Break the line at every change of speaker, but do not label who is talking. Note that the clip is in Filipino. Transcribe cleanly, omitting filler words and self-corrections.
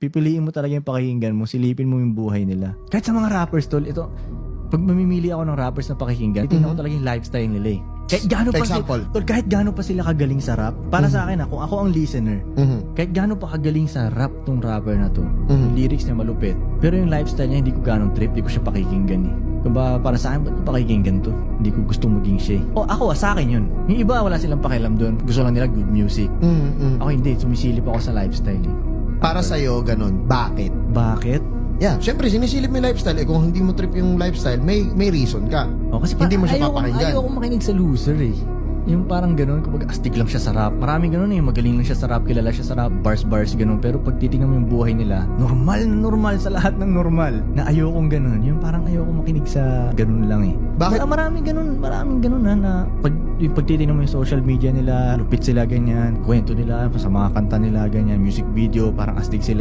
pipiliin mo talaga yung pakikinggan mo, silipin mo yung buhay nila. Kahit sa mga rappers, tol, ito, pag mamimili ako ng rappers na pakikinggan, titignan ko talaga yung lifestyle nila eh. Kahit gaano pa sila kagaling sa rap, para sa akin, ako ang listener, kahit gaano pa kagaling sa rap tong rapper na to, yung lyrics niya malupit, pero yung lifestyle niya hindi ko ganong trip, hindi ko siya pakikinggan eh. Kaya para sa akin, ba't ko pakikinggan to? Hindi ko gusto maging siya. O ako, sa akin yun. Yung iba, wala silang pakialam doon. Gusto lang nila good music. Ako hindi, sumisilip ako sa lifestyle eh.
Para sa'yo, ganun. Bakit?
Bakit?
Yeah, syempre, sinisilip mo yung lifestyle. Eh, kung hindi mo trip yung lifestyle, may reason ka.
O, kasi
hindi mo siya papakinggan.
Ayaw makinig sa loser eh. Yung parang ganun, kapag astig lang siya sa rap. Maraming ganun eh, magaling lang siya sa rap, kilala siya sa rap, bars, ganun. Pero pag titingnan mo yung buhay nila, normal sa lahat ng normal. Na ayokong ganun. Yung parang ayokong makinig sa ganun lang eh.
Bakit?
Maraming ganun na pag titingnan mo yung social media nila, lupit sila ganyan, kwento nila, sa mga kanta nila ganyan, music video, parang astig sila.